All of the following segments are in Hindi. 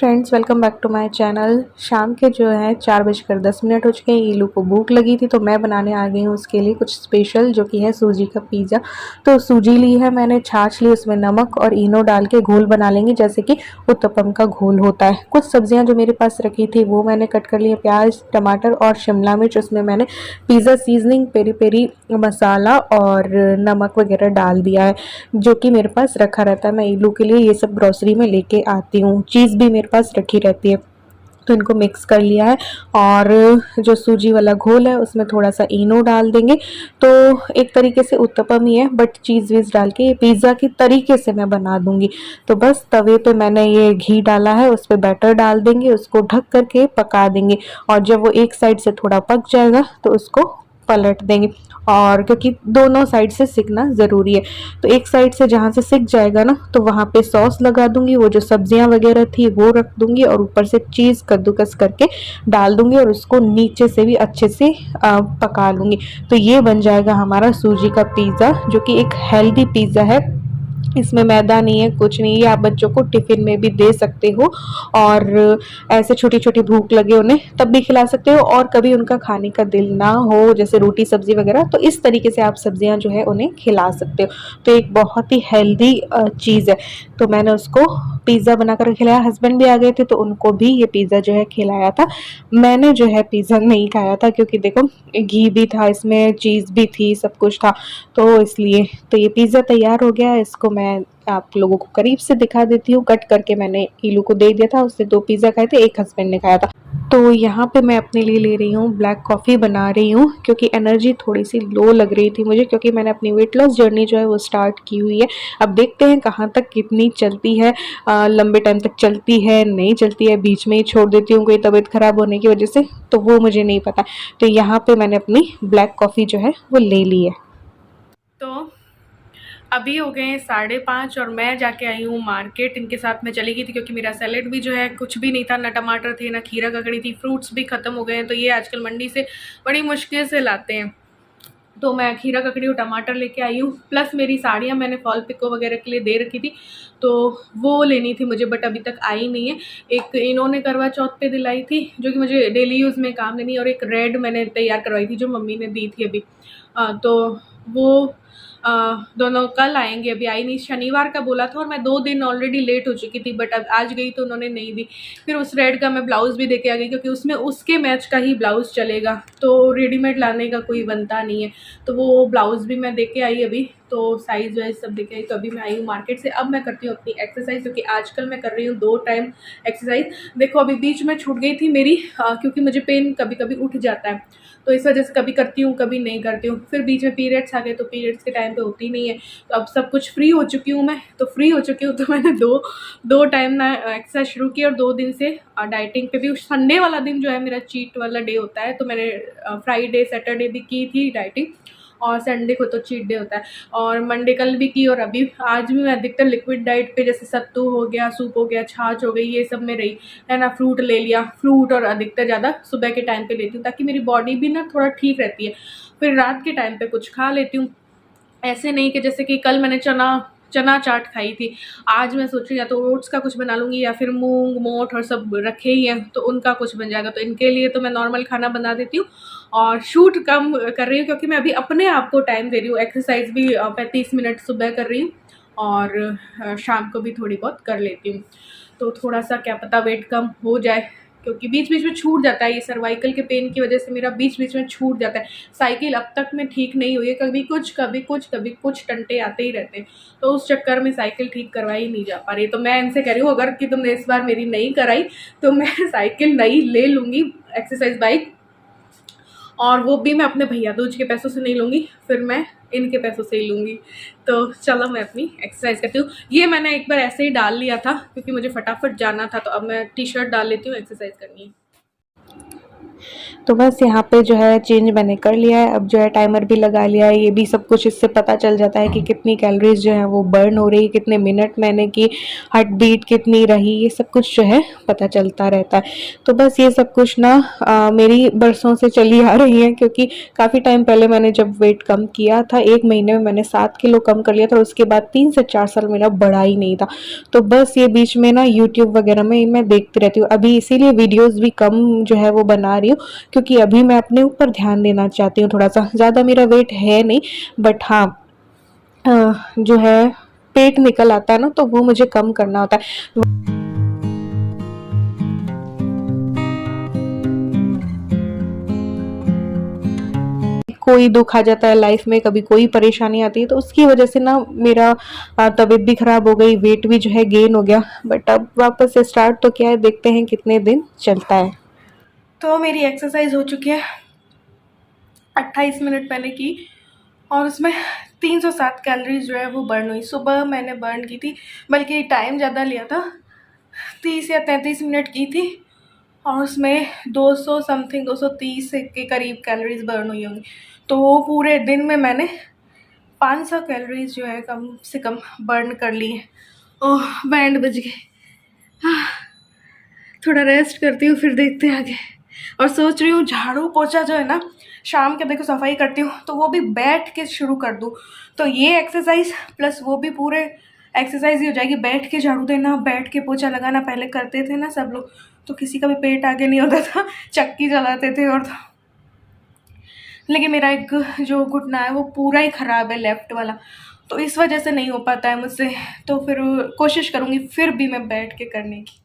Friends, welcome back to my channel. शाम के जो है 4:10 हो चुके हैं। ईलू को भूख लगी थी तो मैं बनाने आ गई हूँ उसके लिए कुछ स्पेशल, जो कि है सूजी का पिज़्ज़ा। तो सूजी ली है मैंने, छाछ ली, उसमें नमक और इनो डाल के घोल बना लेंगे जैसे कि उत्तपम का घोल होता है। कुछ सब्जियां जो मेरे पास रखी थी वो मैंने कट कर ली, प्याज, टमाटर और शिमला मिर्च। उसमें मैंने पिज़्ज़ा सीजनिंग, पेरी पेरी मसाला और नमक वगैरह डाल दिया है, जो कि मेरे पास रखा रहता है। मैं ईलू के लिए ये सब ग्रोसरी में लेके आती हूँ। चीज़ भी मेरे पास रखी रहती है। तो इनको मिक्स कर लिया है और जो सूजी वाला घोल है उसमें थोड़ा सा इनो डाल देंगे। तो एक तरीके से उत्तपम ही है, बट चीज़ वीज़ डाल के ये पिज़्ज़ा की तरीके से मैं बना दूंगी। तो बस तवे पे मैंने ये घी डाला है, उस पर बैटर डाल देंगे, उसको ढक करके पका देंगे। और जब वो एक साइड से थोड़ा पक जाएगा तो उसको पलट देंगे, और क्योंकि दोनों साइड से सिकना ज़रूरी है। तो एक साइड से जहाँ से सिक जाएगा ना, तो वहाँ पे सॉस लगा दूंगी, वो जो सब्जियां वगैरह थी वो रख दूंगी और ऊपर से चीज़ कद्दूकस करके डाल दूंगी और उसको नीचे से भी अच्छे से पका लूँगी। तो ये बन जाएगा हमारा सूजी का पिज़्ज़ा, जो कि एक हेल्दी पिज़्ज़ा है। इसमें मैदा नहीं है, कुछ नहीं है। आप बच्चों को टिफ़िन में भी दे सकते हो और ऐसे छोटी छोटी भूख लगे उन्हें तब भी खिला सकते हो। और कभी उनका खाने का दिल ना हो, जैसे रोटी सब्जी वगैरह, तो इस तरीके से आप सब्जियां जो है उन्हें खिला सकते हो। तो एक बहुत ही हेल्दी चीज़ है। तो मैंने उसको पिज़्ज़ा बनाकर खिलाया। हस्बैंड भी आ गए थे तो उनको भी ये पिज़्ज़ा जो है खिलाया था। मैंने जो है पिज़्ज़ा नहीं खाया था, क्योंकि देखो घी भी था इसमें, चीज़ भी थी, सब कुछ था, तो इसलिए। तो ये पिज़्ज़ा तैयार हो गया है। इसको मैं आप लोगों को करीब से दिखा देती हूँ। कट करके मैंने ईलू को दे दिया था, उससे 2 पिज़्ज़ा खाए थे, एक हस्बैंड ने खाया था। तो यहाँ पे मैं अपने लिए ले रही हूँ ब्लैक कॉफ़ी बना रही हूँ, क्योंकि एनर्जी थोड़ी सी लो लग रही थी मुझे, क्योंकि मैंने अपनी वेट लॉस जर्नी जो है वो स्टार्ट की हुई है। अब देखते हैं कहाँ तक कितनी चलती है, लंबे टाइम तक चलती है नहीं चलती है, बीच में ही छोड़ देती हूँ कोई तबीयत ख़राब होने की वजह से, तो वो मुझे नहीं पता। तो यहाँ पे मैंने अपनी ब्लैक कॉफ़ी जो है वो ले ली है। तो अभी हो गए 5:30 और मैं जाके आई हूँ मार्केट। इनके साथ मैं चली गई थी क्योंकि मेरा सैलेड भी जो है कुछ भी नहीं था, ना टमाटर थे ना खीरा ककड़ी थी, फ्रूट्स भी ख़त्म हो गए हैं। तो ये आजकल मंडी से बड़ी मुश्किल से लाते हैं। तो मैं खीरा ककड़ी और टमाटर लेके आई हूँ, प्लस मेरी साड़ियाँ मैंने फॉल पिको वगैरह के लिए दे रखी थी, तो वो लेनी थी मुझे, बट अभी तक आई नहीं है। एक इन्होंने करवा चौथ पे दिलाई थी, जो कि मुझे डेली यूज़ में काम नहीं, और एक रेड मैंने तैयार करवाई थी जो मम्मी ने दी थी अभी। तो वो दोनों कल आएंगे, अभी आई नहीं। शनिवार का बोला था और मैं 2 दिन ऑलरेडी लेट हो चुकी थी, बट अब आज गई तो उन्होंने नहीं दी। फिर उस रेड का मैं ब्लाउज़ भी देके आ गई, क्योंकि उसमें उसके मैच का ही ब्लाउज़ चलेगा, तो रेडीमेड लाने का कोई बनता नहीं है। तो वो ब्लाउज़ भी मैं देके आई अभी, तो साइज़ वाइज सब देके आई। तो अभी मैं आई हूँ मार्केट से। अब मैं करती हूँ अपनी एक्सरसाइज, क्योंकि आजकल मैं कर रही हूँ 2 टाइम एक्सरसाइज। देखो अभी बीच में छूट गई थी मेरी, क्योंकि मुझे पेन कभी कभी उठ जाता है, तो इस वजह से कभी करती हूँ कभी नहीं करती हूँ। फिर बीच में पीरियड्स आ गए, तो पीरियड्स के टाइम पे होती नहीं है। तो अब सब कुछ फ्री हो चुकी हूँ मैं, तो फ्री हो चुकी हूँ तो मैंने दो टाइम ना एक्सरसाइज शुरू की, और 2 दिन से डाइटिंग पे भी। संडे वाला दिन जो है मेरा चीट वाला डे होता है, तो मैंने फ्राइडे सैटरडे भी की थी डाइटिंग, और संडे को तो चीट डे होता है। और मंडे कल भी की, और अभी आज भी मैं अधिकतर लिक्विड डाइट पे, जैसे सत्तू हो गया, सूप हो गया, छाछ हो गई, ये सब में रही है ना। फ्रूट ले लिया, फ्रूट और अधिकतर ज़्यादा सुबह के टाइम पे लेती हूँ, ताकि मेरी बॉडी भी ना थोड़ा ठीक रहती है। फिर रात के टाइम पे कुछ खा लेती हूँ। ऐसे नहीं कि जैसे कि कल मैंने चना चाट खाई थी, आज मैं सोच रही या तो ओट्स का कुछ बना लूँगी, या फिर मूंग मोठ और सब रखे ही हैं तो उनका कुछ बन जाएगा। तो इनके लिए तो मैं नॉर्मल खाना बना देती हूँ, और शूट कम कर रही हूँ, क्योंकि मैं अभी अपने आप को टाइम दे रही हूँ। एक्सरसाइज भी 35 मिनट सुबह कर रही हूँ, और शाम को भी थोड़ी बहुत कर लेती हूँ। तो थोड़ा सा क्या पता वेट कम हो जाए, क्योंकि बीच बीच में छूट जाता है। ये सर्वाइकल के पेन की वजह से मेरा बीच बीच में छूट जाता है। साइकिल अब तक में ठीक नहीं हुई है, कभी कुछ टंटे आते ही रहते हैं, तो उस चक्कर में साइकिल ठीक करवाई नहीं जा पा रही। तो मैं इनसे कह रही हूँ, अगर कि तुमने इस बार मेरी नहीं कराई तो मैं साइकिल नई ले लूँगी, एक्सरसाइज बाइक, और वो भी मैं अपने भैया दूज के पैसों से नहीं लूँगी, फिर मैं इनके पैसों से ही लूँगी। तो चलो मैं अपनी एक्सरसाइज करती हूँ। ये मैंने एक बार ऐसे ही डाल लिया था, क्योंकि मुझे फटाफट जाना था, तो अब मैं टी शर्ट डाल लेती हूँ, एक्सरसाइज करनी है। तो बस यहाँ पे जो है चेंज मैंने कर लिया है। अब जो है टाइमर भी लगा लिया है। ये भी सब कुछ इससे पता चल जाता है कि कितनी कैलोरीज जो है वो बर्न हो रही है, कितने मिनट मैंने की, हार्ट बीट कितनी रही, ये सब कुछ जो है पता चलता रहता है। तो बस ये सब कुछ ना मेरी बरसों से चली आ रही है, क्योंकि काफ़ी टाइम पहले मैंने जब वेट कम किया था, 1 महीने में मैंने 7 किलो कम कर लिया था, और उसके बाद 3 से 4 साल मेरा बढ़ा ही नहीं था। तो बस ये बीच में ना यूट्यूब वगैरह में मैं देखती रहती हूँ। अभी इसीलिए वीडियोस भी कम जो है वो बना रही हूँ, क्योंकि अभी मैं अपने ऊपर ध्यान देना चाहती हूँ। थोड़ा सा ज़्यादा मेरा वेट है नहीं, बट हाँ जो है पेट निकल आता है ना, तो वो मुझे कम करना होता है। कोई दुख आ जाता है लाइफ में, कभी कोई परेशानी आती है, तो उसकी वजह से ना मेरा तबीयत भी खराब हो गई, वेट भी जो है गेन हो गया। बट अब वापस से स्टार्ट तो किया है, देखते हैं कितने दिन चलता है। तो मेरी एक्सरसाइज हो चुकी है, 28 मिनट मैंने की, और उसमें 307 कैलोरीज जो है वो बर्न हुई। सुबह मैंने बर्न की थी, बल्कि टाइम ज़्यादा लिया था, 30 या 33 मिनट की थी, और उसमें 200 समथिंग 230 के करीब कैलोरीज बर्न हुई होंगी। तो वो पूरे दिन में मैंने 500 कैलोरीज जो है कम से कम बर्न कर ली है। ओह, बैंड बज गए। थोड़ा रेस्ट करती हूँ, फिर देखते हैं आगे। और सोच रही हूँ झाड़ू पोछा जो है ना, शाम के देखो सफाई करती हूँ, तो वो भी बैठ के शुरू कर दूँ। तो ये एक्सरसाइज प्लस वो भी पूरे एक्सरसाइज ही हो जाएगी। बैठ के झाड़ू देना, बैठ के पोछा लगाना, पहले करते थे ना सब लोग, तो किसी का भी पेट आगे नहीं होता था, चक्की चलाते थे। और लेकिन मेरा एक जो घुटना है वो पूरा ही ख़राब है, लेफ़्ट वाला, तो इस वजह से नहीं हो पाता है मुझसे। तो फिर कोशिश करूँगी फिर भी मैं बैठ के करने की।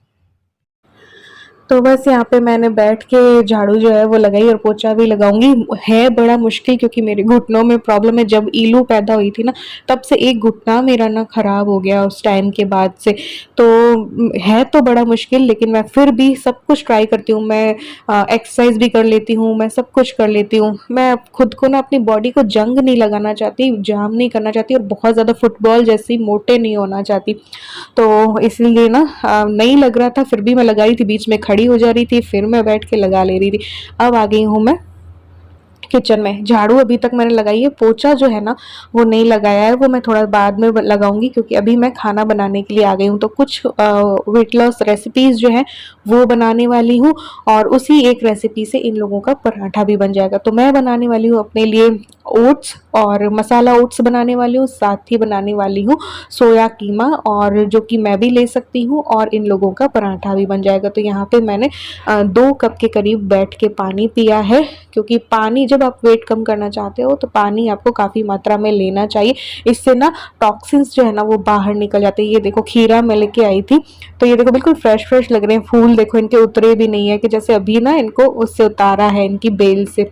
तो बस यहाँ पे मैंने बैठ के झाड़ू जो है वो लगाई, और पोछा भी लगाऊंगी। है बड़ा मुश्किल, क्योंकि मेरे घुटनों में प्रॉब्लम है। जब ईलू पैदा हुई थी ना, तब से एक घुटना मेरा ना ख़राब हो गया उस टाइम के बाद से। तो है तो बड़ा मुश्किल, लेकिन मैं फिर भी सब कुछ ट्राई करती हूँ। मैं एक्सरसाइज भी कर लेती हूँ, मैं सब कुछ कर लेती हूँ। मैं खुद को ना, अपनी बॉडी को जंग नहीं लगाना चाहती, जाम नहीं करना चाहती, और बहुत ज़्यादा फुटबॉल जैसी मोटे नहीं होना चाहती। तो इसलिए ना नहीं लग रहा था, फिर भी मैं लगा रही थी, बीच में खड़ी हो जा रही थी, फिर मैं बैठ के लगा ले रही थी। अब आ गई हूँ मैं किचन में। झाड़ू अभी तक मैंने लगाई है, पोछा जो है ना वो नहीं लगाया है, वो मैं थोड़ा बाद में लगाऊंगी, क्योंकि अभी मैं खाना बनाने के लिए आ गई हूँ। तो कुछ वेट लॉस रेसिपीज़ जो है वो बनाने वाली हूँ, और उसी एक रेसिपी से इन लोगों का पराठा भी बन जाएगा। तो मैं बनाने वाली हूँ अपने लिए ओट्स, और मसाला ओट्स बनाने वाली हूँ, साथ ही बनाने वाली हूँ सोया कीमा, और जो कि मैं भी ले सकती हूँ, और इन लोगों का पराठा भी बन जाएगा। तो यहाँ पे मैंने 2 कप के करीब बैठ के पानी पिया है, क्योंकि पानी, जब आप वेट कम करना चाहते हो तो पानी आपको काफ़ी मात्रा में लेना चाहिए। इससे ना टॉक्सिन्स जो है ना वो बाहर निकल जाते हैं। ये देखो खीरा मैं लेके आई थी, तो ये देखो बिल्कुल फ्रेश फ्रेश लग रहे हैं। फूल देखो इनके उतरे भी नहीं है, कि जैसे अभी ना इनको उससे उतारा है, इनकी बेल से।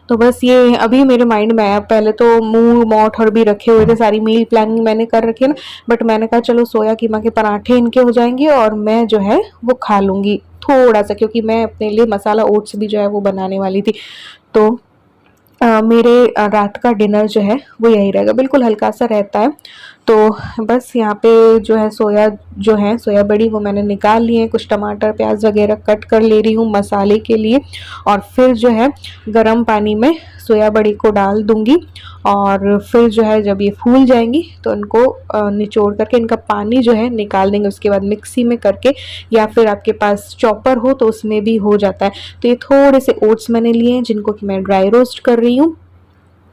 तो बस ये अभी मेरे माइंड में आया। पहले तो मूंग मौठर भी रखे हुए थे, सारी मील प्लानिंग मैंने कर रखी है ना, बट मैंने कहा चलो सोया कीमा के पराठे इनके हो जाएंगे, और मैं जो है वो खा लूँगी थोड़ा सा, क्योंकि मैं अपने लिए मसाला ओट्स भी जो है वो बनाने वाली थी। तो मेरे रात का डिनर जो है वो यही रहेगा, बिल्कुल हल्का सा रहता है। तो बस यहाँ पे जो है सोया बड़ी वो मैंने निकाल ली है। कुछ टमाटर प्याज वगैरह कट कर ले रही हूँ मसाले के लिए, और फिर जो है गर्म पानी में सोया बड़ी को डाल दूँगी, और फिर जो है जब ये फूल जाएंगी तो इनको निचोड़ करके इनका पानी जो है निकाल देंगे। उसके बाद मिक्सी में करके, या फिर आपके पास चॉपर हो तो उसमें भी हो जाता है। तो ये थोड़े से ओट्स मैंने लिए हैं, जिनको कि मैं ड्राई रोस्ट कर रही हूँ,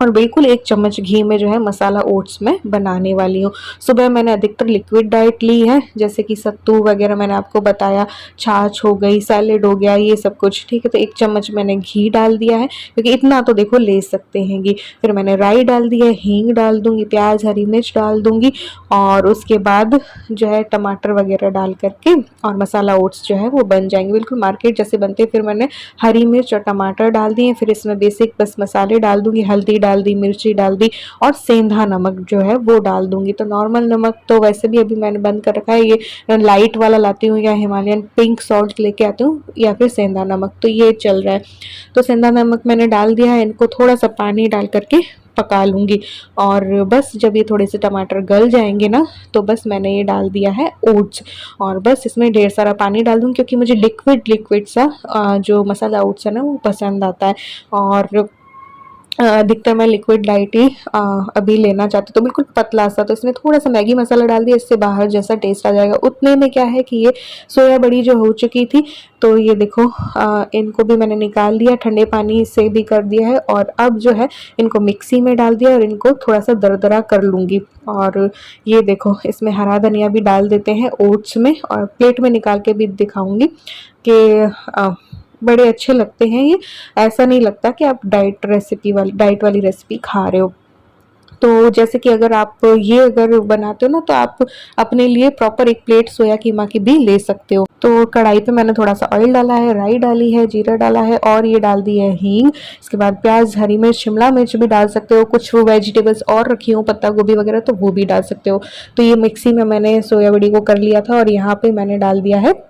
और बिल्कुल 1 चम्मच घी में जो है मसाला ओट्स में बनाने वाली हूँ। सुबह मैंने अधिकतर लिक्विड डाइट ली है, जैसे कि सत्तू वगैरह मैंने आपको बताया, छाछ हो गई, सैलेड हो गया, ये सब कुछ, ठीक है। तो 1 चम्मच मैंने घी डाल दिया है, क्योंकि इतना तो देखो ले सकते हैं घी। फिर मैंने राई डाल दी है, हींग डाल दूँगी, प्याज हरी मिर्च डाल दूँगी, और उसके बाद जो है टमाटर वगैरह डाल करके और मसाला ओट्स जो है वो बन जाएंगे, बिल्कुल मार्केट जैसे बनते हैं। फिर मैंने हरी मिर्च और टमाटर डाल दिए। फिर इसमें बेसिक बस मसाले डाल दूँगी, हल्दी डाल दी, मिर्ची डाल दी, और सेंधा नमक जो है वो डाल दूंगी। तो नॉर्मल नमक तो वैसे भी अभी मैंने बंद कर रखा है, ये लाइट वाला लाती हूँ, या हिमालयन पिंक सॉल्ट लेके आती हूँ, या फिर सेंधा नमक, तो ये चल रहा है। तो सेंधा नमक मैंने डाल दिया है। इनको थोड़ा सा पानी डाल करके पका लूँगी। और बस जब ये थोड़े से टमाटर गल जाएंगे ना, तो बस मैंने ये डाल दिया है ओट्स, और बस इसमें ढेर सारा पानी डाल दूँ क्योंकि मुझे लिक्विड लिक्विड सा जो मसाला ओट्स है ना वो पसंद आता है। और अधिकतर मैं लिक्विड डाइट ही अभी लेना चाहती हूँ, तो बिल्कुल पतला सा। तो इसमें थोड़ा सा मैगी मसाला डाल दिया, इससे बाहर जैसा टेस्ट आ जाएगा। उतने में क्या है कि ये सोया बड़ी जो हो चुकी थी, तो ये देखो इनको भी मैंने निकाल दिया, ठंडे पानी से भी कर दिया है। और अब जो है इनको मिक्सी में डाल दिया और इनको थोड़ा सा दरदरा कर लूँगी। और ये देखो इसमें हरा धनिया भी डाल देते हैं ओट्स में, और प्लेट में निकाल के भी दिखाऊंगी कि बड़े अच्छे लगते हैं ये। ऐसा नहीं लगता कि आप डाइट वाली रेसिपी खा रहे हो। तो जैसे कि अगर आप ये अगर बनाते हो ना, तो आप अपने लिए प्रॉपर एक प्लेट सोया कीमा की भी ले सकते हो। तो कढ़ाई पे मैंने थोड़ा सा ऑयल डाला है, राई डाली है, जीरा डाला है, और ये डाल दी है हींग। इसके बाद प्याज, हरी मिर्च, शिमला मिर्च भी डाल सकते हो। कुछ वेजिटेबल्स और रखी हूँ, पत्ता गोभी वगैरह, तो वो भी डाल सकते हो। तो ये मिक्सी में मैंने सोया बड़ी को कर लिया था, और यहाँ पे मैंने डाल दिया है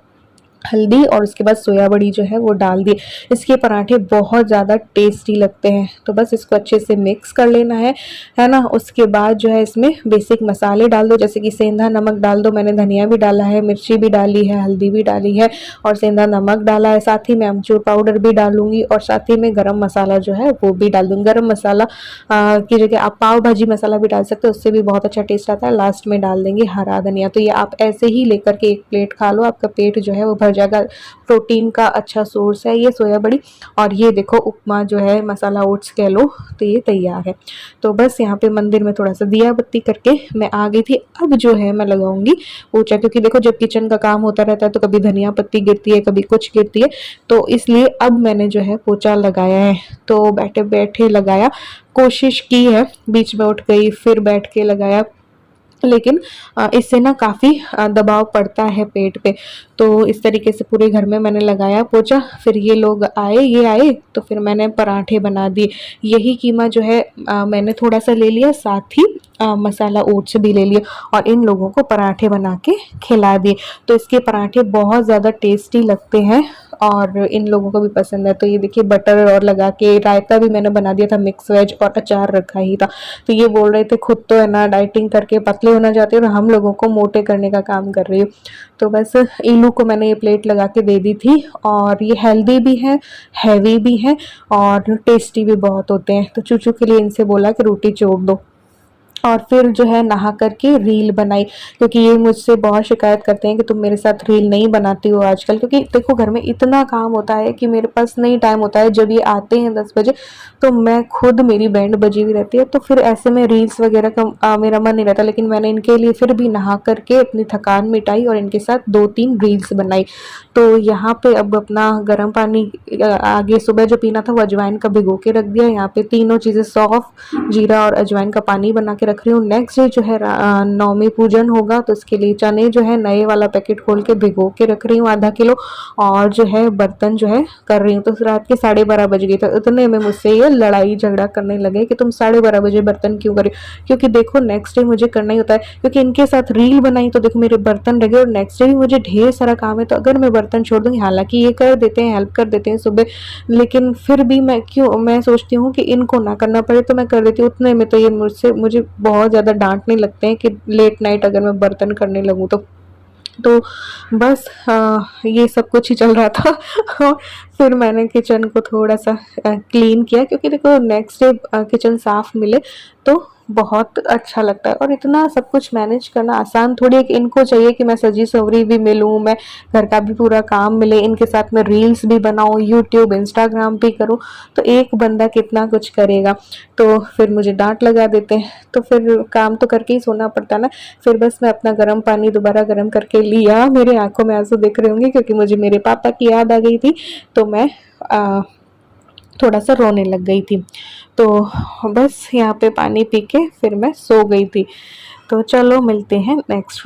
हल्दी, और उसके बाद सोया बड़ी जो है वो डाल दी। इसके पराठे बहुत ज़्यादा टेस्टी लगते हैं। तो बस इसको अच्छे से मिक्स कर लेना है ना। उसके बाद जो है इसमें बेसिक मसाले डाल दो, जैसे कि सेंधा नमक डाल दो। मैंने धनिया भी डाला है, मिर्ची भी डाली है, हल्दी भी डाली है, और सेंधा नमक डाला है। साथ ही में अमचूर पाउडर भी डालूंगी, और साथ ही में गरम मसाला जो है वो भी डाल दूँगी। गरम मसाला की जगह आप पाव भाजी मसाला भी डाल सकते हो, उससे भी बहुत अच्छा टेस्ट आता है। लास्ट में डाल देंगे हरा धनिया। तो ये आप ऐसे ही लेकर के एक प्लेट खा लो, आपका पेट जो है वो भर जाएगा। प्रोटीन का अच्छा सोर्स है ये सोया बड़ी। और ये देखो उपमा जो है, मसाला ओट्स कह लो, तो ये तैयार है। तो बस यहाँ पे मंदिर में थोड़ा सा दिया बत्ती करके मैं आ गई थी। अब जो है मैं लगाऊंगी पोछा, क्योंकि देखो जब किचन का काम होता रहता है तो कभी धनिया पत्ती गिरती है, कभी कुछ गिरती है, तो इसलिए अब मैंने जो है पोछा लगाया है। तो बैठे बैठे लगाया, कोशिश की है, बीच में उठ गई, फिर बैठ के लगाया, लेकिन इससे ना काफ़ी दबाव पड़ता है पेट पे। तो इस तरीके से पूरे घर में मैंने लगाया पोछा। फिर ये आए तो फिर मैंने पराठे बना दिए। यही कीमा जो है मैंने थोड़ा सा ले लिया, साथ ही मसाला ओट्स भी ले लिया, और इन लोगों को पराठे बना के खिला दिए। तो इसके पराठे बहुत ज़्यादा टेस्टी लगते हैं, और इन लोगों को भी पसंद है। तो ये देखिए बटर और लगा के, रायता भी मैंने बना दिया था मिक्स वेज, और अचार रखा ही था। तो ये बोल रहे थे खुद तो है ना डाइटिंग करके पतले होना चाहते हो, और हम लोगों को मोटे करने का काम कर रही हो। तो बस इलू को मैंने ये प्लेट लगा के दे दी थी। और ये हेल्दी भी है, हैवी भी है, और टेस्टी भी बहुत होते हैं। तो चूचू के लिए इनसे बोला कि रोटी चोड़ दो। और फिर जो है नहा करके रील बनाई, क्योंकि ये मुझसे बहुत शिकायत करते हैं कि तुम मेरे साथ रील नहीं बनाती हो आजकल। क्योंकि देखो घर में इतना काम होता है कि मेरे पास नहीं टाइम होता है। जब ये आते हैं 10 बजे, तो मैं खुद, मेरी बैंड बजी हुई रहती है, तो फिर ऐसे में रील्स वगैरह का मेरा मन नहीं रहता। लेकिन मैंने इनके लिए फिर भी नहा करके अपनी थकान मिटाई, और इनके साथ 2-3 रील्स बनाई। तो यहाँ पे अब अपना गर्म पानी आगे सुबह जो पीना था वो अजवाइन का भिगो के रख दिया। यहाँ पे तीनों चीज़ें सौंफ, जीरा और अजवाइन का पानी बना के रख रही हूँ। नेक्स्ट डे जो है नवमी पूजन होगा, तो इसके लिए चने जो है नए वाला पैकेट खोल के भिगो के रख रही हूँ आधा किलो। और जो है बर्तन जो है कर रही हूँ। तो रात के 12:30 बज गई। तो इतने में मुझसे ये लड़ाई झगड़ा करने लगे कि तुम 12:30 बजे बर्तन क्यों करे। क्योंकि देखो नेक्स्ट डे मुझे करना ही होता है, क्योंकि इनके साथ रील बनाई तो देखो मेरे बर्तन रह गए, और नेक्स्ट डे भी मुझे ढेर सारा काम है। तो अगर मैं बर्तन छोड़ दूंगी, हालांकि ये कर देते हैं, हेल्प कर देते हैं सुबह, लेकिन फिर भी मैं सोचती हूँ कि इनको ना करना पड़े, तो मैं कर देती हूँ। उतने में तो ये मुझे बहुत ज़्यादा डांटने लगते हैं कि लेट नाइट अगर मैं बर्तन करने लगूँ तो बस ये सब कुछ ही चल रहा था। और फिर मैंने किचन को थोड़ा सा क्लीन किया, क्योंकि देखो नेक्स्ट डे किचन साफ मिले तो बहुत अच्छा लगता है। और इतना सब कुछ मैनेज करना आसान थोड़ी है कि इनको चाहिए कि मैं सजी सवरी भी मिलूँ, मैं घर का भी पूरा काम मिले, इनके साथ में रील्स भी बनाऊँ, यूट्यूब इंस्टाग्राम भी करूँ। तो एक बंदा कितना कुछ करेगा। तो फिर मुझे डांट लगा देते हैं, तो फिर काम तो करके ही सोना पड़ता ना। फिर बस मैं अपना गर्म पानी दोबारा गर्म करके लिया। मेरे आंखों में आंसू दिख रहे होंगे, क्योंकि मुझे मेरे पापा की याद आ गई थी। तो मैं थोड़ा सा रोने लग गई थी। तो बस यहाँ पे पानी पी के फिर मैं सो गई थी। तो चलो मिलते हैं नेक्स्ट